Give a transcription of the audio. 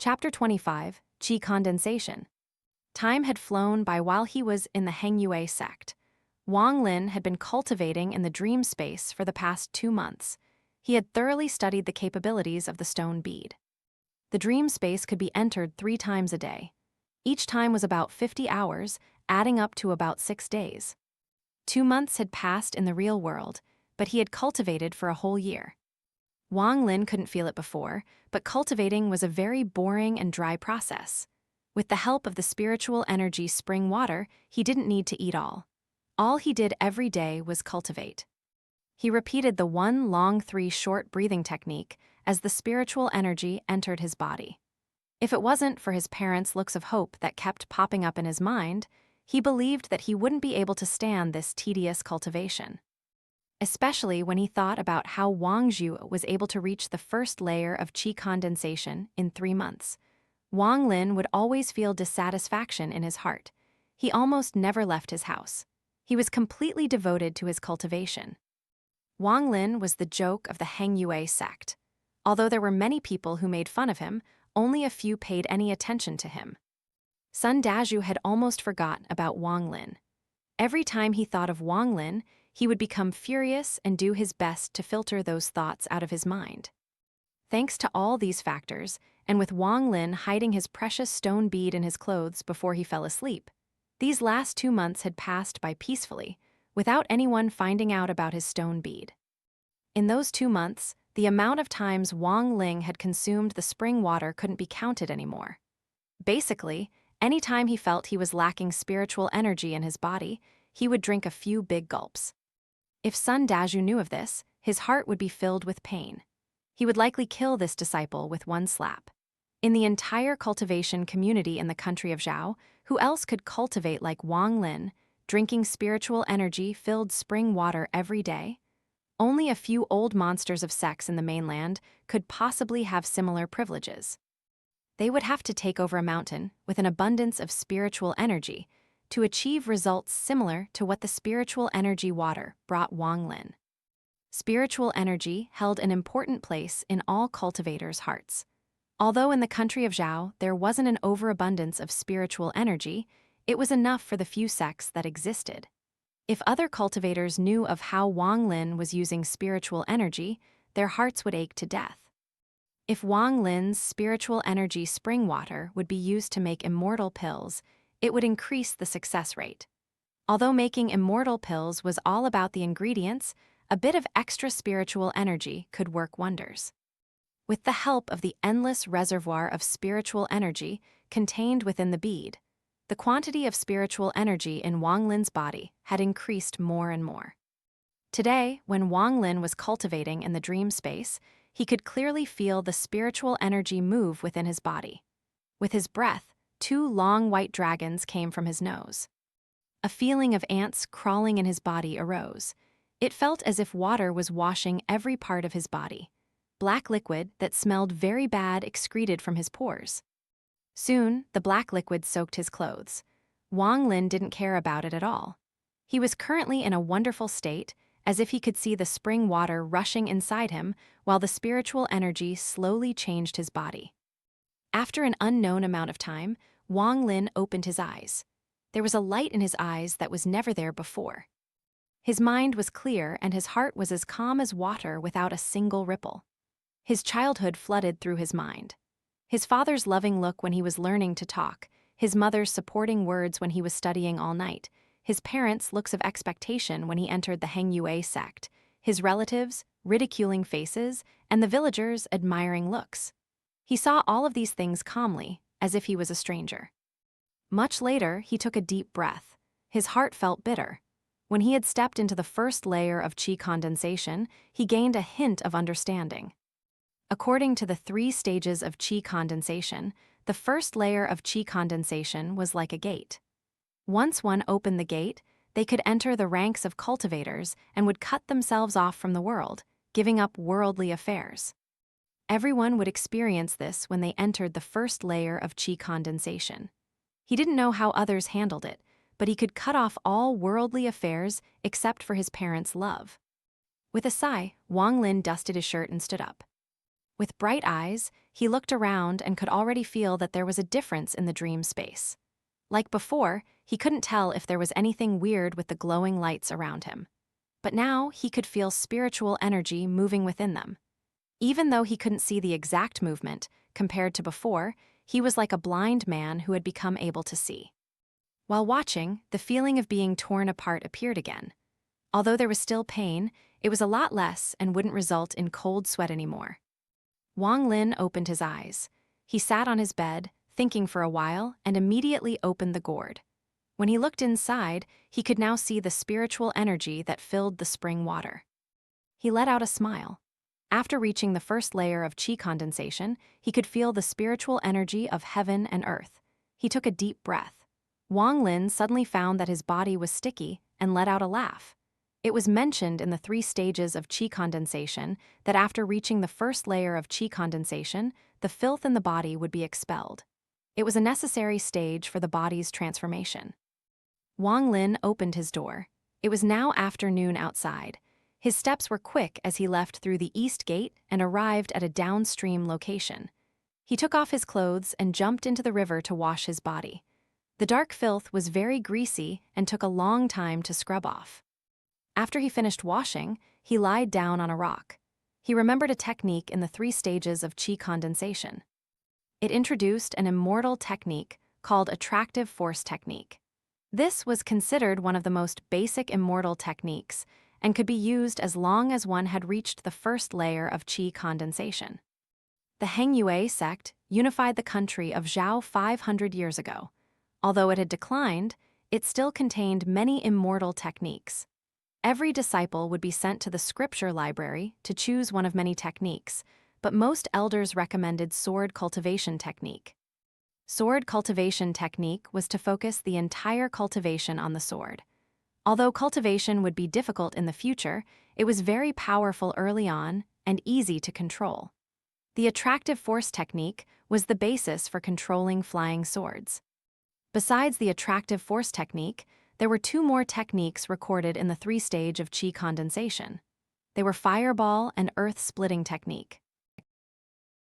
Chapter 25, Qi Condensation. Time had flown by while he was in the Hengyue sect. Wang Lin had been cultivating in the dream space for the past 2 months. He had thoroughly studied the capabilities of the stone bead. The dream space could be entered 3 times a day. Each time was about 50 hours, adding up to about 6 days. 2 months had passed in the real world, but he had cultivated for a whole year. Wang Lin couldn't feel it before, but cultivating was a very boring and dry process. With the help of the spiritual energy spring water, he didn't need to eat all. All he did every day was cultivate. He repeated the 1 long 3 short breathing technique as the spiritual energy entered his body. If it wasn't for his parents' looks of hope that kept popping up in his mind, he believed that he wouldn't be able to stand this tedious cultivation. Especially when he thought about how Wang Zhu was able to reach the first layer of Qi condensation in 3 months. Wang Lin would always feel dissatisfaction in his heart. He almost never left his house. He was completely devoted to his cultivation. Wang Lin was the joke of the Hengyue sect. Although there were many people who made fun of him, only a few paid any attention to him. Sun Dazhu had almost forgotten about Wang Lin. Every time he thought of Wang Lin, he would become furious and do his best to filter those thoughts out of his mind. Thanks to all these factors, and with Wang Lin hiding his precious stone bead in his clothes before he fell asleep, these last 2 months had passed by peacefully, without anyone finding out about his stone bead. In those 2 months, the amount of times Wang Ling had consumed the spring water couldn't be counted anymore. Basically, any time he felt he was lacking spiritual energy in his body, he would drink a few big gulps. If Sun Dazhu knew of this, his heart would be filled with pain. He would likely kill this disciple with 1 slap. In the entire cultivation community in the country of Zhao, who else could cultivate like Wang Lin, drinking spiritual energy-filled spring water every day? Only a few old monsters of sex in the mainland could possibly have similar privileges. They would have to take over a mountain with an abundance of spiritual energy to achieve results similar to what the spiritual energy water brought Wang Lin. Spiritual energy held an important place in all cultivators' hearts. Although in the country of Zhao there wasn't an overabundance of spiritual energy, it was enough for the few sects that existed. If other cultivators knew of how Wang Lin was using spiritual energy, their hearts would ache to death. If Wang Lin's spiritual energy spring water would be used to make immortal pills, it would increase the success rate. Although making immortal pills was all about the ingredients, a bit of extra spiritual energy could work wonders. With the help of the endless reservoir of spiritual energy contained within the bead, the quantity of spiritual energy in Wang Lin's body had increased more and more. Today, when Wang Lin was cultivating in the dream space, he could clearly feel the spiritual energy move within his body. With his breath, 2 long white dragons came from his nose. A feeling of ants crawling in his body arose. It felt as if water was washing every part of his body. Black liquid that smelled very bad excreted from his pores. Soon, the black liquid soaked his clothes. Wang Lin didn't care about it at all. He was currently in a wonderful state, as if he could see the spring water rushing inside him while the spiritual energy slowly changed his body. After an unknown amount of time, Wang Lin opened his eyes. There was a light in his eyes that was never there before. His mind was clear and his heart was as calm as water without a single ripple. His childhood flooded through his mind. His father's loving look when he was learning to talk, his mother's supporting words when he was studying all night, his parents' looks of expectation when he entered the Hengyue sect, his relatives' ridiculing faces, and the villagers' admiring looks. He saw all of these things calmly, as if he was a stranger. Much later, he took a deep breath. His heart felt bitter. When he had stepped into the first layer of Qi condensation, he gained a hint of understanding. According to the 3 stages of Qi condensation, the first layer of Qi condensation was like a gate. Once one opened the gate, they could enter the ranks of cultivators and would cut themselves off from the world, giving up worldly affairs. Everyone would experience this when they entered the first layer of Qi condensation. He didn't know how others handled it, but he could cut off all worldly affairs except for his parents' love. With a sigh, Wang Lin dusted his shirt and stood up. With bright eyes, he looked around and could already feel that there was a difference in the dream space. Like before, he couldn't tell if there was anything weird with the glowing lights around him. But now he could feel spiritual energy moving within them. Even though he couldn't see the exact movement, compared to before, he was like a blind man who had become able to see. While watching, the feeling of being torn apart appeared again. Although there was still pain, it was a lot less and wouldn't result in cold sweat anymore. Wang Lin opened his eyes. He sat on his bed, thinking for a while, and immediately opened the gourd. When he looked inside, he could now see the spiritual energy that filled the spring water. He let out a smile. After reaching the first layer of Qi condensation, he could feel the spiritual energy of heaven and earth. He took a deep breath. Wang Lin suddenly found that his body was sticky and let out a laugh. It was mentioned in the 3 stages of Qi condensation that after reaching the first layer of Qi condensation, the filth in the body would be expelled. It was a necessary stage for the body's transformation. Wang Lin opened his door. It was now afternoon outside. His steps were quick as he left through the east gate and arrived at a downstream location. He took off his clothes and jumped into the river to wash his body. The dark filth was very greasy and took a long time to scrub off. After he finished washing, he lied down on a rock. He remembered a technique in the 3 stages of Qi condensation. It introduced an immortal technique called attractive force technique. This was considered one of the most basic immortal techniques and could be used as long as one had reached the first layer of Qi condensation. The Hengyue sect unified the country of Zhao 500 years ago. Although it had declined, it still contained many immortal techniques. Every disciple would be sent to the scripture library to choose one of many techniques, but most elders recommended sword cultivation technique. Sword cultivation technique was to focus the entire cultivation on the sword. Although cultivation would be difficult in the future, it was very powerful early on and easy to control. The attractive force technique was the basis for controlling flying swords. Besides the attractive force technique, there were 2 more techniques recorded in the 3 stage of Qi condensation. They were fireball and earth-splitting technique.